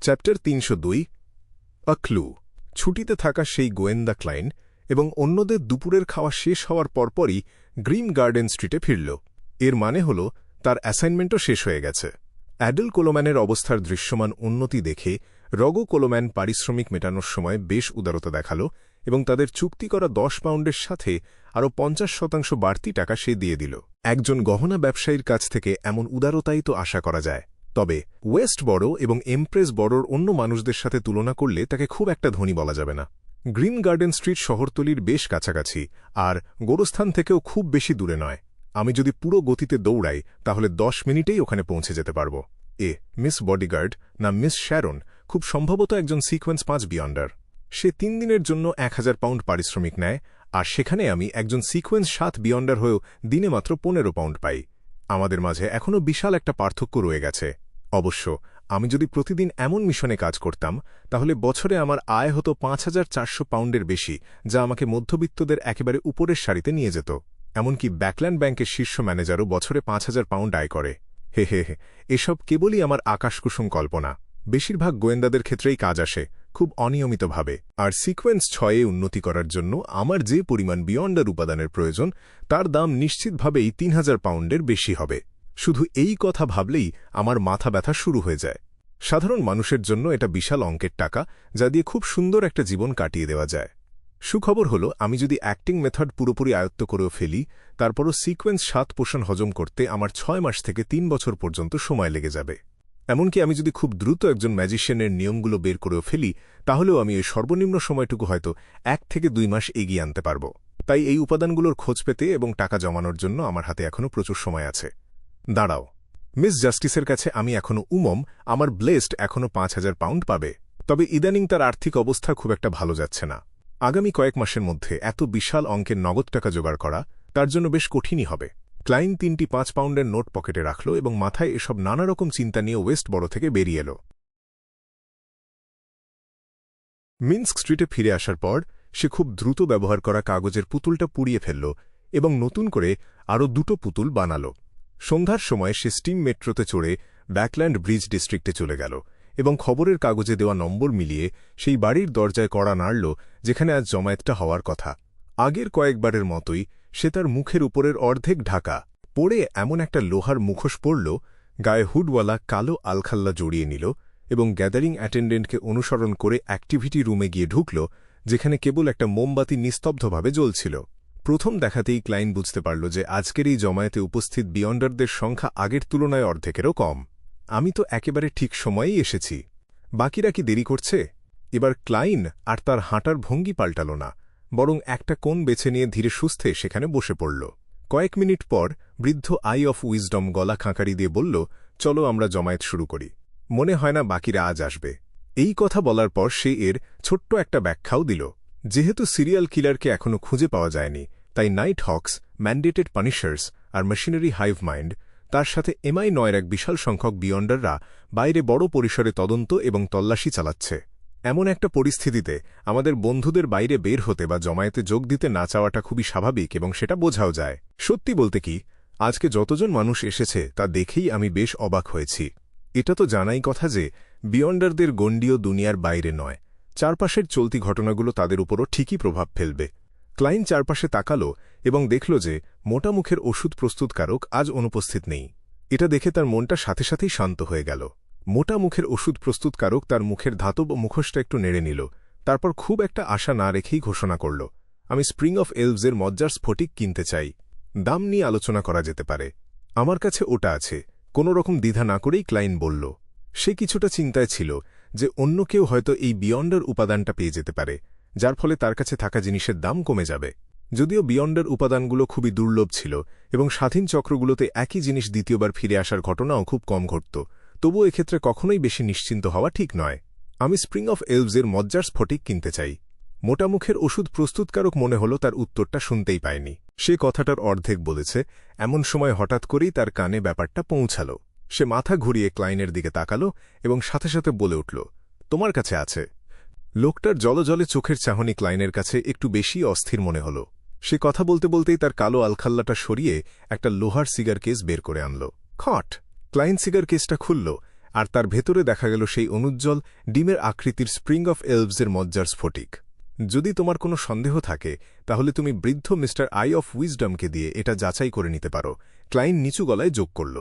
Chapter ৩০২ আ clue. ছুটিতে থাকা সেই গোয়েন্দা ক্লাইন এবং অন্যদের দুপুরের খাওয়া শেষ হওয়ার পরপরই গ্রিন গার্ডেন স্ট্রিটে ফিরল। এর মানে হল তার অ্যাসাইনমেন্টও শেষ হয়ে গেছে। অ্যাডেল কোলোম্যানের অবস্থার দৃশ্যমান উন্নতি দেখে রগো কোলোম্যান পারিশ্রমিক মেটানোর সময় বেশ উদারতা দেখাল এবং তাদের চুক্তি করা ১০ পাউন্ডের সাথে আরও ৫০% বাড়তি টাকা সে দিয়ে দিল। একজন গহনা ব্যবসায়ীর কাছ থেকে এমন উদারতাই তো আশা করা যায়। তবে ওয়েস্ট বরো এবং এমপ্রেস বরোর অন্য মানুষদের সাথে তুলনা করলে তাকে খুব একটা ধনী বলা যাবে না। গ্রিন গার্ডেন স্ট্রিট শহরতলির বেশ কাছাকাছি আর গোরস্থান থেকেও খুব বেশি দূরে নয়। আমি যদি পুরো গতিতে দৌড়াই তাহলে ১০ মিনিটেই ওখানে পৌঁছে যেতে পারব। মিস বডিগার্ড না মিস শ্যারন খুব সম্ভবত একজন সিকোয়েন্স ৫ বিয়ন্ডার। সে ৩ দিনের জন্য ১,০০০ পাউন্ড পারিশ্রমিক নেয়, আর সেখানে আমি একজন সিকোয়েন্স ৭ বিয়ন্ডার হয়েও দিনে মাত্র ১৫ পাউন্ড পাই। আমাদের মাঝে এখনও বিশাল একটা পার্থক্য রয়ে গেছে। অবশ্য আমি যদি প্রতিদিন এমন মিশনে কাজ করতাম তাহলে বছরে আমার আয় হতো ৫,৪০০ পাউন্ডের বেশি, যা আমাকে মধ্যবিত্তদের একেবারে উপরের সারিতে নিয়ে যেত। এমনকি ব্যাকল্যান্ড ব্যাংকের শীর্ষ ম্যানেজারও বছরে ৫,০০০ পাউন্ড আয় করে। হে, এসব কেবলই আমার আকাশকুসুম কল্পনা। বেশিরভাগ গোয়েন্দাদের ক্ষেত্রেই কাজ আসে, খুব অনিয়মিতভাবে। আর সিকোয়েন্স ৬-এ উন্নতি করার জন্য আমার যে পরিমাণ বিয়ন্ডার উপাদানের প্রয়োজন তার দাম নিশ্চিতভাবেই ৩,০০০ পাউন্ডের বেশি হবে। শুধু এই কথা ভাবলেই আমার মাথা ব্যথা শুরু হয়ে যায়। সাধারণ মানুষের জন্য এটা বিশাল অঙ্কের টাকা, যা দিয়ে খুব সুন্দর একটা জীবন কাটিয়ে দেওয়া যায়। সুখবর হল, আমি যদি অ্যাক্টিং মেথড পুরোপুরি আয়ত্ত করেও ফেলি তারপরও সিকোয়েন্স ৭ পোষণ হজম করতে আমার ৬ মাস থেকে ৩ বছর পর্যন্ত সময় লেগে যাবে। এমনকি আমি যদি খুব দ্রুত একজন ম্যাজিশিয়ানের নিয়মগুলো বের করেও ফেলি তাহলেও আমি এই সর্বনিম্ন সময়টুকু হয়তো ১ থেকে ২ মাস এগিয়ে আনতে পারব। তাই এই উপাদানগুলোর খোঁজ পেতে এবং টাকা জমানোর জন্য আমার হাতে এখনও প্রচুর সময় আছে। দাঁড়াও, মিস জাস্টিসের কাছে আমি এখনও উমম, আমার ব্লেসড এখনও ৫,০০০ পাউন্ড পাবে। তবে ইদানিং তার আর্থিক অবস্থা খুব একটা ভালো যাচ্ছে না। আগামী কয়েক মাসের মধ্যে এত বিশাল অঙ্কের নগদ টাকা জোগাড় করা তার জন্য বেশ কঠিনই হবে। ক্লাইন ৩টি ৫ পাউন্ডের নোট পকেটে রাখল এবং মাথায় এসব নানা রকম চিন্তা নিয়ে ওয়েস্ট বরো থেকে বেরিয়ে এল। মিন্স্ক স্ট্রিটে ফিরে আসার পর সে খুব দ্রুত ব্যবহার করা কাগজের পুতুলটা পুড়িয়ে ফেলল এবং নতুন করে আরও ২টো পুতুল বানাল। সন্ধ্যার সময় সে স্টিম মেট্রোতে চড়ে ব্যাকল্যান্ড ব্রিজ ডিস্ট্রিক্টে চলে গেল এবং খবরের কাগজে দেওয়া নম্বর মিলিয়ে সেই বাড়ির দরজায় কড়া নাড়ল যেখানে আজ জমায়েতটা হওয়ার কথা। আগের কয়েকবারের মতোই সে তার মুখের উপরের অর্ধেক ঢাকা পরে এমন একটা লোহার মুখোশ পরল, গায়ে হুডওয়ালা কালো আলখাল্লা জড়িয়ে নিল এবং গ্যাদারিং অ্যাটেন্ডেন্টকে অনুসরণ করে অ্যাক্টিভিটি রুমে গিয়ে ঢুকল, যেখানে কেবল একটা মোমবাতি নিস্তব্ধভাবে জ্বলছিল। প্রথম দেখাতেই ক্লাইন বুঝতে পারল যে আজকের এই জমায়েতে উপস্থিত বিয়ন্ডারদের সংখ্যা আগের তুলনায় অর্ধেকেরও কম। আমি তো একেবারে ঠিক সময়েই এসেছি। বাকিরা কি দেরি করছে? এবার ক্লাইন আর তার হাঁটার ভঙ্গি পাল্টাল না, বরং একটা কোণ বেছে নিয়ে ধীরে সুস্থে সেখানে বসে পড়ল। কয়েক মিনিট পর বৃদ্ধ আই অফ উইজডম গলা খাঁকারি দিয়ে বলল, চলো আমরা জমায়েত শুরু করি। মনে হয় না বাকিরা আজ আসবে। এই কথা বলার পর সে এর ছোট্ট একটা ব্যাখ্যাও দিল। যেহেতু সিরিয়াল কিলারকে এখনও খুঁজে পাওয়া যায়নি, তাই নাইট হকস, ম্যান্ডেটেড পানিশার্স আর মেশিনারি হাইভ মাইন্ড, তার সাথে MI9-এর এক বিশাল সংখ্যক বিয়ন্ডাররা বাইরে বড় পরিসরে তদন্ত এবং তল্লাশি চালাচ্ছে। এমন একটা পরিস্থিতিতে আমাদের বন্ধুদের বাইরে বের হতে বা জমায়েতে যোগ দিতে না চাওয়াটা খুবই স্বাভাবিক এবং সেটা বোঝাও যায়। সত্যি বলতে কি, আজকে যতজন মানুষ এসেছে তা দেখেই আমি বেশ অবাক হয়েছি। এটা তো জানাই কথা যে বিয়ন্ডারদের গণ্ডিও দুনিয়ার বাইরে নয়। চারপাশের চলতি ঘটনাগুলো তাদের উপরও ঠিকই প্রভাব ফেলবে। ক্লাইন চারপাশে তাকাল এবং দেখল যে মোটা মুখের ওষুধ প্রস্তুতকারক আজ অনুপস্থিত নেই। এটা দেখে তার মনটা সাথে সাথেই শান্ত হয়ে গেল। মোটা মুখের ওষুধ প্রস্তুতকারক তার মুখের ধাতব মুখোশটা একটু নেড়ে নিল, তারপর খুব একটা আশা না রেখেই ঘোষণা করল, আমি স্প্রিং অফ এলভসের মজ্জার স্ফটিক কিনতে চাই। দাম নিয়ে আলোচনা করা যেতে পারে। আমার কাছে ওটা আছে। কোনো রকম দ্বিধা না করেই ক্লাইন বলল। সে কিছুটা চিন্তায় ছিল যে অন্য কেউ হয়তো এই বিয়ন্ডার উপাদানটা পেয়ে যেতে পারে, যার ফলে তার কাছে থাকা জিনিসের দাম কমে যাবে। যদিও বিয়ন্ডার উপাদানগুলো খুবই দুর্লভ ছিল এবং স্বাধীন চক্রগুলোতে একই জিনিস দ্বিতীয়বার ফিরে আসার ঘটনাও খুব কম ঘটত, তবুও এক্ষেত্রে কখনোই বেশি নিশ্চিন্ত হওয়া ঠিক নয়। আমি স্প্রিং অফ এলভসের মজ্জার স্ফটিক কিনতে চাই। মোটামুখের ওষুধ প্রস্তুতকারক মনে হল তার উত্তরটা শুনতেই পায়নি। সে কথাটার অর্ধেক বলেছে, এমন সময় হঠাৎ করেই তার কানে ব্যাপারটা পৌঁছাল। সে মাথা ঘুরিয়ে ক্লাইনের দিকে তাকাল এবং সাথে সাথে বলে উঠল, তোমার কাছে আছে। লোকটার জলজলে চোখের চাহনি ক্লাইনের কাছে একটু বেশি অস্থির মনে হল। সে কথা বলতে বলতেই তার কালো আলখাল্লাটা সরিয়ে একটা লোহার সিগার কেস বের করে আনল। খট! ক্লাইন সিগার কেসটা খুলল আর তার ভেতরে দেখা গেল সেই অনুজ্জ্বল ডিমের আকৃতির স্প্রিং অফ এলভসের মজ্জার স্ফটিক। যদি তোমার কোনো সন্দেহ থাকে তাহলে তুমি বৃদ্ধ মিস্টার আই অফ উইজডমকে দিয়ে এটা যাচাই করে নিতে পারো। ক্লাইন নিচু গলায় যোগ করল,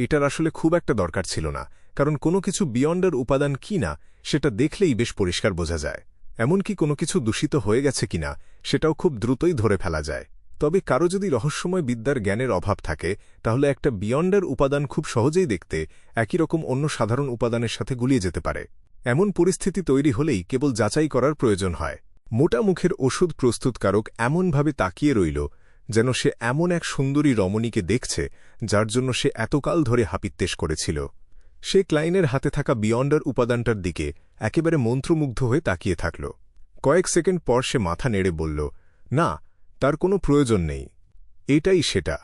এটার আসলে খুব একটা দরকার ছিল না, কারণ কোনো কিছু বিয়ন্ডের উপাদান কি না সেটা দেখলেই বেশ পরিষ্কার বোঝা যায়। এমনকি কোনো কিছু দূষিত হয়ে গেছে কিনা সেটাও খুব দ্রুতই ধরে ফেলা যায়। তবে কারো যদি রহস্যময় বিদ্যার জ্ঞানের অভাব থাকে তাহলে একটা বিয়ন্ডের উপাদান খুব সহজেই দেখতে একই রকম অন্য সাধারণ উপাদানের সাথে গুলিয়ে যেতে পারে। এমন পরিস্থিতি তৈরি হলেই কেবল যাচাই করার প্রয়োজন হয়। মোটা মুখের ওষুধ প্রস্তুতকারক এমনভাবে তাকিয়ে রইল যেন সে এমন এক সুন্দরী রমণীকে দেখছে যার জন্য সে এতকাল ধরে হাপিত্যেশ করেছিল। সে ক্লাইনের হাতে থাকা বিয়ন্ডার উপাদানটার দিকে একেবারে মন্ত্রমুগ্ধ হয়ে তাকিয়ে থাকল। কয়েক সেকেন্ড পর সে মাথা নেড়ে বলল, না, তার কোনো প্রয়োজন নেই। এটাই সেটা,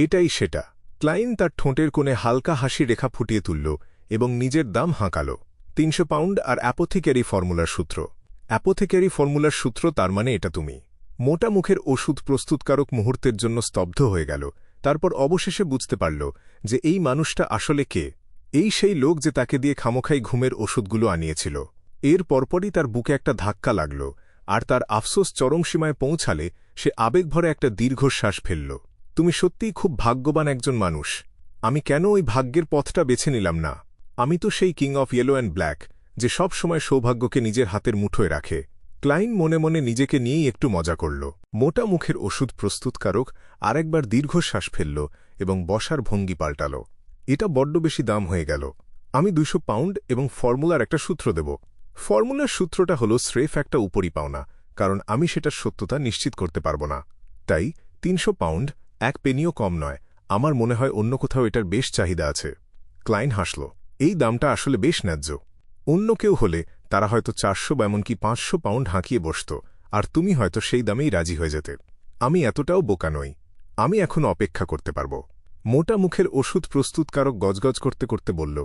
এটাই সেটা। ক্লাইন তার ঠোঁটের কোণে হালকা হাসি রেখা ফুটিয়ে তুলল এবং নিজের দাম হাঁকাল। 300 পাউন্ড আর অ্যাপোথেক্যারি ফর্মুলার সূত্র। অ্যাপোথেক্যারি ফর্মুলার সূত্র, তার মানে এটা তুমি। মোটা মুখের ওষুধ প্রস্তুতকারক মুহূর্তের জন্য স্তব্ধ হয়ে গেল। তারপর অবশেষে বুঝতে পারল যে এই মানুষটা আসলে কে। এই সেই লোক যে তাকে দিয়ে খামোখাই ঘুমের ওষুধগুলো আনিয়েছিল। এর পরপরই তার বুকে একটা ধাক্কা লাগল, আর তার আফসোস চরম সীমায় পৌঁছালে সে আবেগভরে একটা দীর্ঘশ্বাস ফেলল। তুমি সত্যিই খুব ভাগ্যবান একজন মানুষ। আমি কেন ওই ভাগ্যের পথটা বেছে নিলাম না? আমি তো সেই king of yellow and black, যে সব সময় সৌভাগ্যকে নিজের হাতের মুঠোয় রাখে। ক্লাইন মনে মনে নিজেকে নিয়েই একটু মজা করল। মোটা মুখের ওষুধ প্রস্তুতকারক আরেকবার দীর্ঘশ্বাস ফেলল এবং বসার ভঙ্গি পাল্টাল। এটা বড্ড বেশি দাম হয়ে গেল। আমি 200 পাউন্ড এবং ফর্মুলার একটা সূত্র দেব। ফর্মুলার সূত্রটা হলো স্রেফ একটা উপরি পাওনা, কারণ আমি সেটার সত্যতা নিশ্চিত করতে পারব না। তাই 300 পাউন্ড, 1 পেনিও কম নয়। আমার মনে হয় অন্য কোথাও এটার বেশ চাহিদা আছে। ক্লাইন হাসল। এই দামটা আসলে বেশ ন্যায্য। অন্য কেউ হলে তারা হয়তো 400 বা এমনকি 500 পাউন্ড হাঁকিয়ে বসত, আর তুমি হয়তো সেই দামেই রাজি হয়ে যেতে। আমি এতটাও বোকা নই। আমি এখন অপেক্ষা করতে পারব। মোটা মুখের ওষুধ প্রস্তুতকারক গজগজ করতে করতে বলল,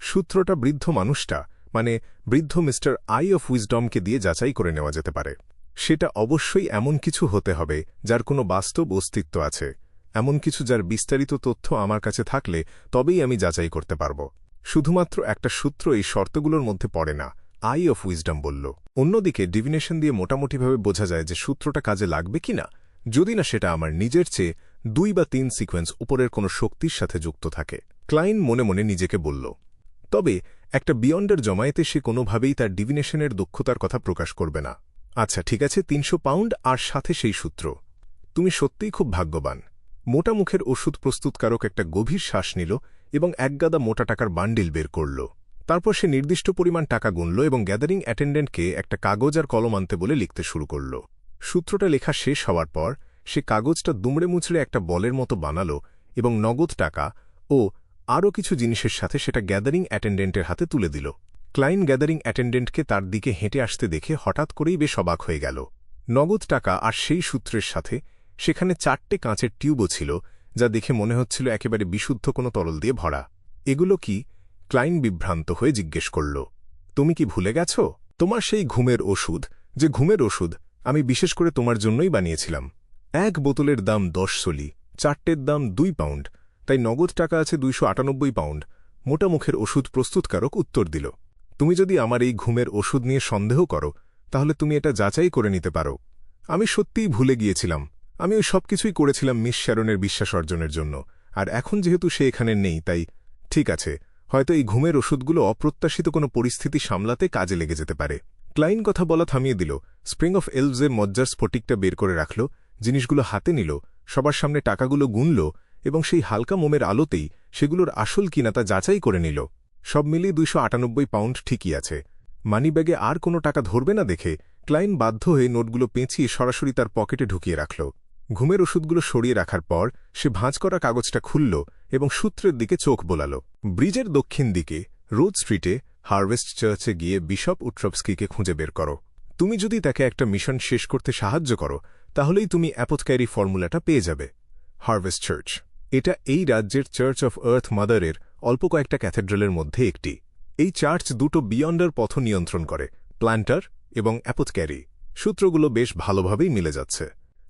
সূত্রটা বৃদ্ধ মানুষটা, মানে বৃদ্ধ মিস্টার আই অফ উইজডমকে দিয়ে যাচাই করে নেওয়া যেতে পারে। সেটা অবশ্যই এমন কিছু হতে হবে যার কোনো বাস্তব অস্তিত্ব আছে, এমন কিছু যার বিস্তারিত তথ্য আমার কাছে থাকলে তবেই আমি যাচাই করতে পারব। শুধুমাত্র একটা সূত্র এই শর্তগুলোর মধ্যে পড়ে না, আই অফ উইজডম বলল। অন্যদিকে ডিভিনেশন দিয়ে মোটামুটিভাবে বোঝা যায় যে সূত্রটা কাজে লাগবে কিনা, যদি না সেটা আমার নিজের চেয়ে 2 বা 3 সিকোয়েন্স উপরের কোনো শক্তির সাথে যুক্ত থাকে। ক্লাইন মনে মনে নিজেকে বলল। তবে একটা বিয়ন্ডের জমায়েতে সে কোনোভাবেই তার ডিভিনেশনের দক্ষতার কথা প্রকাশ করবে না। আচ্ছা ঠিক আছে, 300 পাউন্ড আর সাথে সেই সূত্র। তুমি সত্যিই খুব ভাগ্যবান। মোটা মুখের ওষুধ প্রস্তুতকারক একটা গভীর শ্বাস নিল এবং একগাদা মোটা টাকার বান্ডিল বের করল। তারপর সে নির্দিষ্ট পরিমাণ টাকা গুনল এবং গ্যাদারিং অ্যাটেন্ডেন্টকে একটা কাগজ আর কলম আনতে বলে লিখতে শুরু করল। সূত্রটা লেখা শেষ হওয়ার পর সে কাগজটা দুমড়ে মুচড়ে একটা বলের মতো বানাল এবং নগদ টাকা ও আরও কিছু জিনিসের সাথে সেটা গ্যাদারিং অ্যাটেন্ডেন্টের হাতে তুলে দিল। ক্লাইন গ্যাদারিং অ্যাটেন্ডেন্টকে তার দিকে হেঁটে আসতে দেখে হঠাৎ করেই বেশ অবাক হয়ে গেল। নগদ টাকা আর সেই সূত্রের সাথে সেখানে 4টে কাঁচের টিউবও ছিল, যা দেখে মনে হচ্ছিল একেবারে বিশুদ্ধ কোনো তরল দিয়ে ভরা। এগুলো কি? ক্লাইন বিভ্রান্ত হয়ে জিজ্ঞেস করল। তুমি কি ভুলে গেছ তোমার সেই ঘুমের ওষুধ, যে ঘুমের ওষুধ আমি বিশেষ করে তোমার জন্যই বানিয়েছিলাম? 1 বোতলের দাম 10 সলি, 4টের দাম 2 পাউন্ড, তাই নগদ টাকা আছে 298 পাউন্ড। মোটা মুখের ওষুধ প্রস্তুতকারক উত্তর দিল। তুমি যদি আমার এই ঘুমের ওষুধ নিয়ে সন্দেহ করো তাহলে তুমি এটা যাচাই করে নিতে পারো। আমি সত্যিই ভুলে গিয়েছিলাম। আমি ওই সব কিছুই করেছিলাম মিস শ্যারনের বিশ্বাস অর্জনের জন্য, আর এখন যেহেতু সে এখানে নেই তাই ঠিক আছে, হয়তো এই ঘুমের ওষুধগুলো অপ্রত্যাশিত কোনো পরিস্থিতি সামলাতে কাজে লেগে যেতে পারে। ক্লাইন কথা বলা থামিয়ে দিল, স্প্রিং অফ এলভসের মজ্জার স্ফটিকটা বের করে রাখল, জিনিসগুলো হাতে নিল, সবার সামনে টাকাগুলো গুনল এবং সেই হালকা মোমের আলোতেই সেগুলোর আসল কিনা তা যাচাই করে নিল। সব মিলিয়ে 298 পাউন্ড ঠিকই আছে। মানিব্যাগে আর কোনো টাকা ধরবে না দেখে ক্লাইন বাধ্য হয়ে নোটগুলো পেঁচিয়ে সরাসরি তার পকেটে ঢুকিয়ে রাখল। ঘুমের ওষুধগুলো সরিয়ে রাখার পর সে ভাঁজ করা কাগজটা খুলল এবং সূত্রের দিকে চোখ বোলাল। ব্রিজের দক্ষিণ দিকে রোড স্ট্রিটে হারভেস্ট চার্চে গিয়ে বিশপ উট্রভস্কিকে খুঁজে বের করো। তুমি যদি তাকে একটা মিশন শেষ করতে সাহায্য করো তাহলেই তুমি অ্যাপোথেক্যারি ফর্মুলাটা পেয়ে যাবে। হারভেস্ট চার্চ, এটা এই রাজ্যের চার্চ অফ আর্থ মাদারের অল্প কয়েকটা ক্যাথেড্রালের মধ্যে একটি। এই চার্চ দুটো বিয়ন্ডার পথ নিয়ন্ত্রণ করে, প্ল্যান্টার এবং অ্যাপোথেক্যারি। সূত্রগুলো বেশ ভালোভাবেই মিলে যাচ্ছে।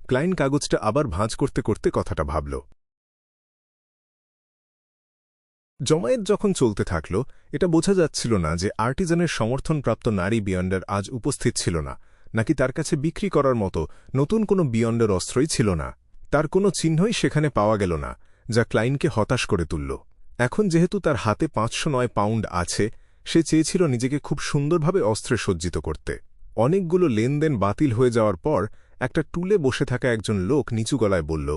ক্লাইন কাগজটা আবার ভাঁজ করতে করতে কথাটা ভাবল। জমায়েত যখন চলতে থাকল, এটা বোঝা যাচ্ছিল না যে আর্টিজানের সমর্থনপ্রাপ্ত নারী বিয়ন্ডার আজ উপস্থিত ছিল না, নাকি তার কাছে বিক্রি করার মতো নতুন কোনো বিয়ন্ডার অস্ত্রই ছিল না। তার কোনো চিহ্নই সেখানে পাওয়া গেল না, যা ক্লাইনকে হতাশ করে তুলল। এখন যেহেতু তার হাতে 509 পাউন্ড আছে, সে চেয়েছিল নিজেকে খুব সুন্দরভাবে অস্ত্রে সজ্জিত করতে। অনেকগুলো লেনদেন বাতিল হয়ে যাওয়ার পর একটা টুলে বসে থাকা একজন লোক নিচু গলায় বলল,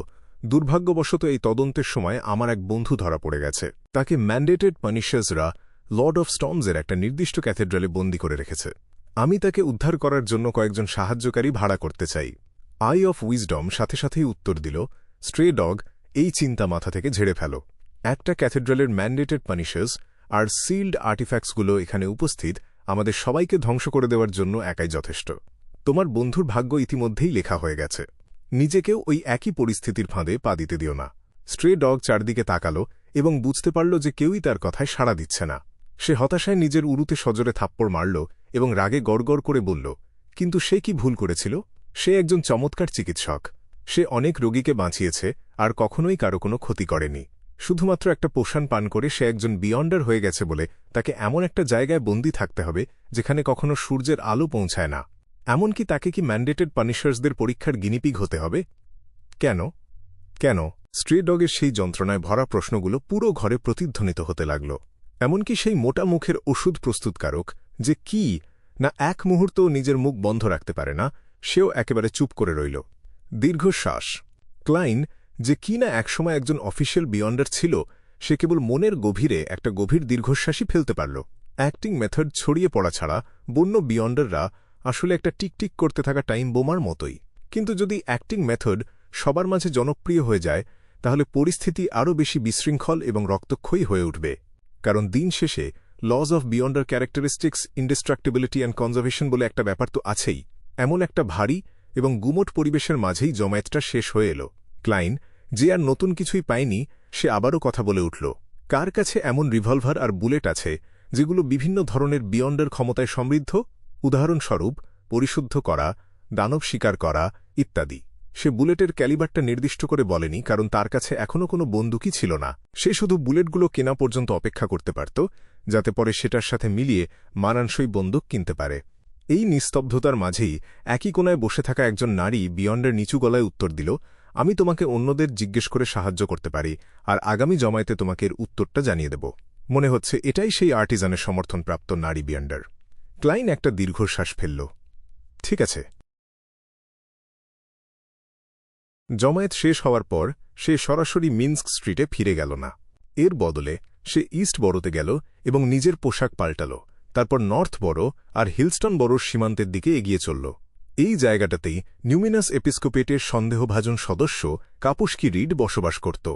দুর্ভাগ্যবশত এই তদন্তের সময় আমার এক বন্ধু ধরা পড়ে গেছে। তাকে ম্যান্ডেটেড পানিশার্সরা লর্ড অফ স্টর্মসের একটা নির্দিষ্ট ক্যাথেড্রালে বন্দী করে রেখেছে। আমি তাকে উদ্ধার করার জন্য কয়েকজন সাহায্যকারী ভাড়া করতে চাই। আই অফ উইজডম সাথে সাথেই উত্তর দিল, স্ট্রে ডগ, এই চিন্তা মাথা থেকে ঝেড়ে ফেলো। একটা ক্যাথেড্রালের ম্যান্ডেটেড পানিশার্স আর সিল্ড আর্টিফ্যাক্টসগুলো এখানে উপস্থিত আমাদের সবাইকে ধ্বংস করে দেওয়ার জন্য একাই যথেষ্ট। তোমার বন্ধুর ভাগ্য ইতিমধ্যেই লেখা হয়ে গেছে। নিজেকেও ওই একই পরিস্থিতির ফাঁদে পা দিতে দিও না। স্ট্রে ডগ চারদিকে তাকাল এবং বুঝতে পারল যে কেউই তার কথায় সাড়া দিচ্ছে না। সে হতাশায় নিজের উরুতে সজোরে থাপ্পড় মারল এবং রাগে গড়গড় করে বলল, কিন্তু সে কি ভুল করেছিল? সে একজন চমৎকার চিকিৎসক। সে অনেক রোগীকে বাঁচিয়েছে আর কখনোই কারো কোনো ক্ষতি করেনি। শুধুমাত্র একটা পোষণ পান করে সে একজন বিয়ন্ডার হয়ে গেছে বলে তাকে এমন একটা জায়গায় বন্দী থাকতে হবে যেখানে কখনো সূর্যের আলো পৌঁছায় না। এমনকি তাকে কি ম্যান্ডেটেড পানিশার্সদের পরীক্ষার গিনিপিগ হতে হবে? কেন কেন? স্ট্রে ডগের সেই যন্ত্রণায় ভরা প্রশ্নগুলো পুরো ঘরে প্রতিধ্বনিত হতে লাগল। এমনকি সেই মোটা মুখের ওষুধ প্রস্তুতকারক, যে কি না এক মুহূর্তও নিজের মুখ বন্ধ রাখতে পারে না, সেও একেবারে চুপ করে রইল। দীর্ঘশ্বাস। ক্লাইন, যে কি না একসময় একজন অফিসিয়াল বিয়ন্ডার ছিল, সে কেবল মনের গভীরে একটা গভীর দীর্ঘশ্বাসই ফেলতে পারল। অ্যাক্টিং মেথড ছড়িয়ে পড়া ছাড়া বন্য বিয়ন্ডাররা আসলে একটা টিকটিক করতে থাকা টাইম বোমার মতোই। কিন্তু যদি অ্যাক্টিং মেথড সবার মাঝে জনপ্রিয় হয়ে যায়, তাহলে পরিস্থিতি আরও বেশি বিশৃঙ্খল এবং রক্তক্ষয়ী হয়ে উঠবে। কারণ দিন শেষে laws of beyonder characteristics, indestructibility and conservation বলে একটা ব্যাপার তো আছেই। এমন একটা ভারী এবং গুমোট পরিবেশের মাঝেই জমায়েতটা শেষ হয়ে এল। ক্লাইন, যে আর নতুন কিছুই পায়নি, সে আবারও কথা বলে উঠল। কার কাছে এমন রিভলভার আর বুলেট আছে যেগুলো বিভিন্ন ধরনের বিয়ন্ডার ক্ষমতায় সমৃদ্ধ? উদাহরণস্বরূপ পরিশুদ্ধ করা, দানব শিকার করা ইত্যাদি। সে বুলেটের ক্যালিবারটা নির্দিষ্ট করে বলেনি, কারণ তার কাছে এখনও কোনো বন্দুকই ছিল না। সে শুধু বুলেটগুলো কেনা পর্যন্ত অপেক্ষা করতে পারত, যাতে পরে সেটার সাথে মিলিয়ে মানানসই বন্দুক কিনতে পারে। এই নিস্তব্ধতার মাঝেই একই কোনায় বসে থাকা একজন নারী বিয়ন্ডের নিচু গলায় উত্তর দিল, আমি তোমাকে অন্যদের জিজ্ঞেস করে সাহায্য করতে পারি, আর আগামী জমায়েতে তোমাকে এর উত্তরটা জানিয়ে দেব। মনে হচ্ছে এটাই সেই আর্টিজানের সমর্থনপ্রাপ্ত নারী বিয়ন্ডার। ক্লাইন একটা দীর্ঘশ্বাস ফেলল। ঠিক আছে। জমায়েত শেষ হওয়ার পর সে সরাসরি মিন্স্ক স্ট্রিটে ফিরে গেল না। এর বদলে সে ইস্ট বরোতে গেল এবং নিজের পোশাক পাল্টাল। তারপর নর্থ বরো আর হিলস্টন বরোর সীমান্তের দিকে এগিয়ে চলল। এই জায়গাটাতেই নিউমিনাস এপিস্কোপেটের সন্দেহভাজন সদস্য কাপুস্কি রিড বসবাস করত।